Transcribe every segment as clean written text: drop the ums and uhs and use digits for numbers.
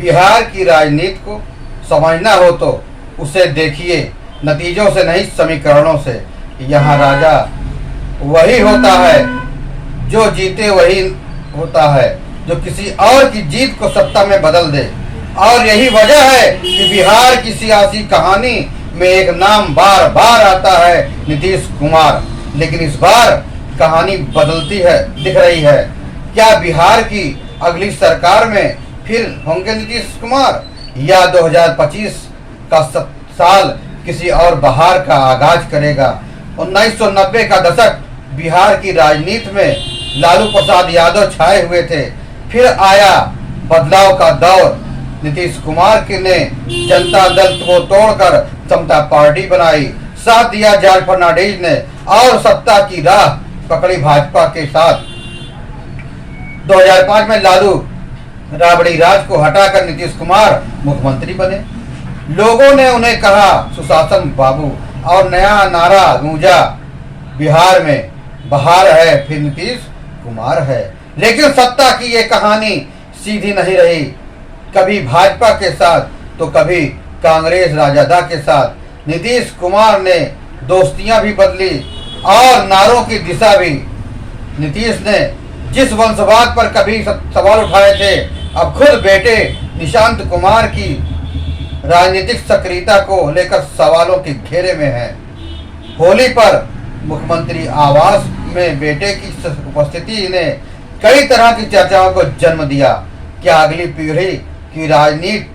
बिहार की राजनीति को समझना हो तो उसे देखिए नतीजों से नहीं, समीकरणों से। यहाँ राजा वही होता है जो जीते, वही होता है जो किसी और की जीत को सत्ता में बदल दे। और यही वजह है कि बिहार की सियासी कहानी में एक नाम बार बार आता है, नीतीश कुमार। लेकिन इस बार कहानी बदलती है दिख रही है। क्या बिहार की अगली सरकार में फिर होंगे नीतीश कुमार, या 2025 का साल किसी और बहार का आगाज करेगा? 1990 का दशक बिहार की राजनीति में लालू प्रसाद यादव छाए हुए थे। फिर आया बदलाव का दौर। नीतीश कुमार ने जनता दल को तोड़कर समता पार्टी बनाई, साथ दिया जॉर्ज फर्नांडिस ने और सत्ता की राह पकड़ी भाजपा के साथ। 2005 में लालू राबड़ी राज को हटाकर नीतीश कुमार मुख्यमंत्री बने। लोगों ने उन्हें कहा सुशासन बाबू, और नया नारा गूंजा, बिहार में बहार है, फिर नीतीश कुमार है। लेकिन सत्ता की ये कहानी सीधी नहीं रही, कभी भाजपा के साथ तो कभी कांग्रेस राजदा के साथ। नीतीश कुमार ने दोस्तियां भी बदली और नारों की दिशा भी। नीतीश ने जिस वंशवाद पर कभी सवाल उठाए थे, अब खुद बेटे निशांत कुमार की राजनीतिक सक्रियता को लेकर सवालों के घेरे में है। होली पर मुख्यमंत्री आवास में बेटे की उपस्थिति ने कई तरह की चर्चाओं को जन्म दिया। क्या अगली पीढ़ी की राजनीति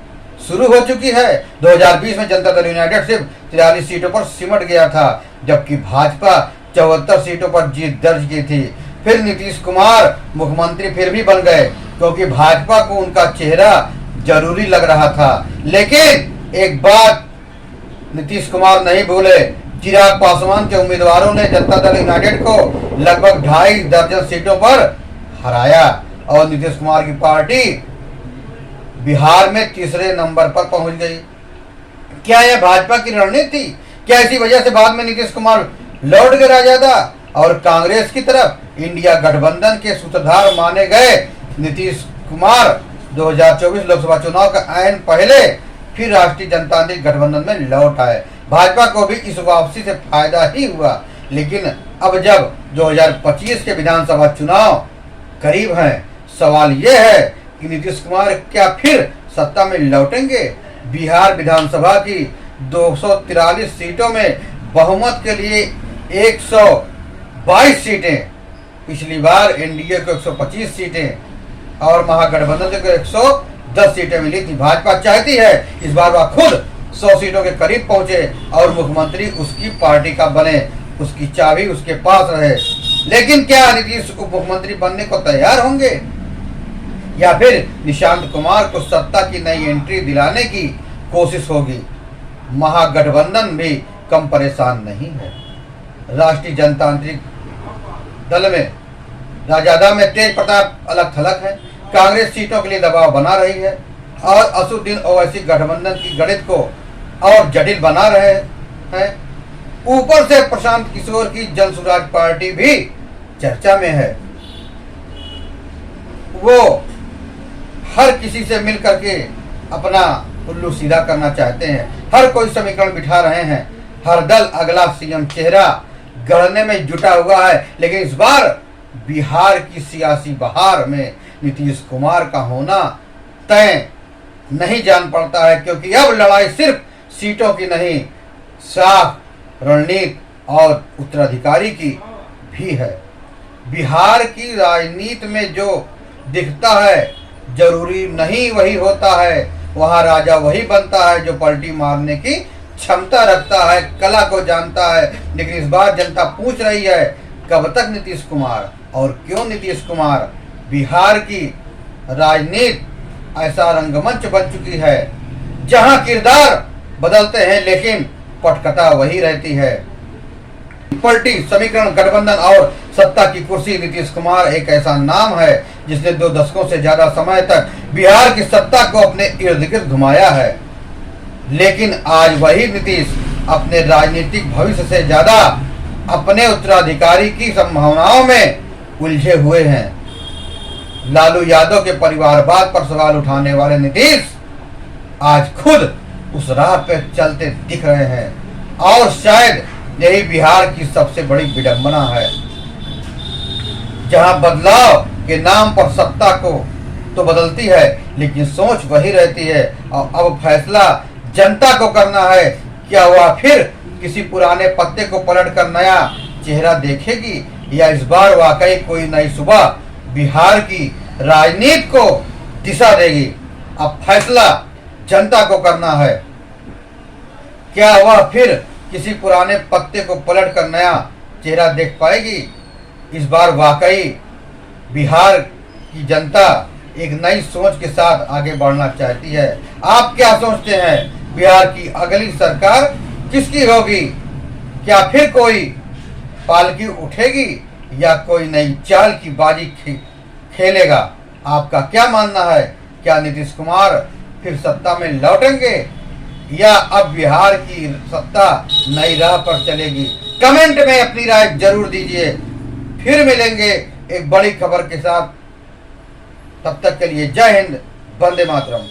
शुरू हो चुकी है? 2020 में जनता दल यूनाइटेड सिर्फ 43 सीटों पर सिमट गया था, जबकि भाजपा 74 सीटों पर जीत दर्ज की थी। फिर नीतीश कुमार मुख्यमंत्री फिर भी बन गए, क्योंकि भाजपा को उनका चेहरा जरूरी लग रहा था। लेकिन एक बात नीतीश कुमार नहीं भूले, चिराग पासवान के उम्मीदवारों ने जनता दल यूनाइटेड को लगभग 2.5 दर्जन सीटों पर हराया और नीतीश कुमार की पार्टी बिहार में तीसरे नंबर पर पहुंच गई। क्या यह भाजपा की रणनीति थी? क्या इसी वजह से बाद में नीतीश कुमार लौट गए राजदा और कांग्रेस की तरफ? इंडिया गठबंधन के सूत्रधार माने गए नीतीश कुमार 2024 लोकसभा चुनाव का ऐन पहले फिर राष्ट्रीय जनतांत्रिक गठबंधन में लौट आए। भाजपा को भी इस वापसी से फायदा ही हुआ। लेकिन अब जब 2025 के विधानसभा चुनाव करीब हैं, सवाल यह है कि नीतीश कुमार क्या फिर सत्ता में लौटेंगे? बिहार विधानसभा की 243 सीटों में बहुमत के लिए 122 सीटें, पिछली बार एनडीए को 125 सीटें और महागठबंधन को 110 सीटें मिली थी। भाजपा चाहती है इस बार वह खुद 100 सीटों के करीब पहुंचे और मुख्यमंत्री उसकी पार्टी का बने, उसकी चाबी उसके पास रहे। लेकिन क्या नीतीश उप मुख्यमंत्री बनने को तैयार होंगे, या फिर निशांत कुमार को सत्ता की नई एंट्री दिलाने की कोशिश होगी? महागठबंधन भी कम परेशान नहीं है। राष्ट्रीय जनतांत्रिक दल में राजदा में तेज प्रताप अलग थलग है, कांग्रेस सीटों के लिए दबाव बना रही है और असदुद्दीन ओवैसी गठबंधन की गणित को और जटिल बना रहे हैं। ऊपर से प्रशांत किशोर की जन स्वराज पार्टी भी चर्चा में है। वो हर किसी से मिल करके अपना उल्लू सीधा करना चाहते हैं, हर कोई समीकरण बिठा रहे हैं। हर दल अगला सीएम चेहरा गढ़ने में जुटा हुआ है। लेकिन इस बार बिहार की सियासी बहार में नीतीश कुमार का होना तय नहीं जान पड़ता है, क्योंकि अब लड़ाई सिर्फ सीटों की नहीं, साफ रणनीति और उत्तराधिकारी की भी है। बिहार की राजनीति में जो दिखता है जरूरी नहीं वही होता है। वहाँ राजा वही बनता है जो पलटी मारने की क्षमता रखता है, कला को जानता है। लेकिन इस बार जनता पूछ रही है, कब तक नीतीश कुमार और क्यों नीतीश कुमार? बिहार की राजनीति ऐसा रंगमंच बन चुकी है जहां किरदार बदलते हैं लेकिन पटकथा वही रहती है। पार्टी समीकरण, गठबंधन और सत्ता की कुर्सी। नीतीश कुमार एक ऐसा नाम है जिसने 2 दशकों से ज्यादा समय तक बिहार की सत्ता को अपने इर्द गिर्द घुमाया है। लेकिन आज वही नीतीश अपने राजनीतिक भविष्य से ज्यादा अपने उत्तराधिकारी की संभावनाओं में उलझे हुए हैं। लालू यादव के परिवारवाद पर सवाल उठाने वाले नीतीश आज खुद उस राह पे चलते दिख रहे हैं और शायद यही बिहार की सबसे बड़ी विडंबना है, जहां बदलाव के नाम पर सत्ता को तो बदलती है लेकिन सोच वही रहती है। और अब फैसला जनता को करना है, क्या वह फिर किसी पुराने पत्ते को पलटकर नया चेहरा देखेगी या इस बार वाकई कोई नई सुबह बिहार की राजनीति को दिशा देगी। अब फैसला जनता को करना है, क्या वह फिर किसी पुराने पत्ते को पलटकर नया चेहरा देख पाएगी। इस बार वाकई बिहार की जनता एक नई सोच के साथ आगे बढ़ना चाहती है। आप क्या सोचते हैं, बिहार की अगली सरकार किसकी होगी? क्या फिर कोई पालकी उठेगी या कोई नई चाल की बाजी खेलेगा? आपका क्या मानना है? क्या नीतीश कुमार फिर सत्ता में लौटेंगे या अब बिहार की सत्ता नई राह पर चलेगी? कमेंट में अपनी राय जरूर दीजिए। फिर मिलेंगे एक बड़ी खबर के साथ, तब तक के लिए जय हिंद, वंदे मातरम।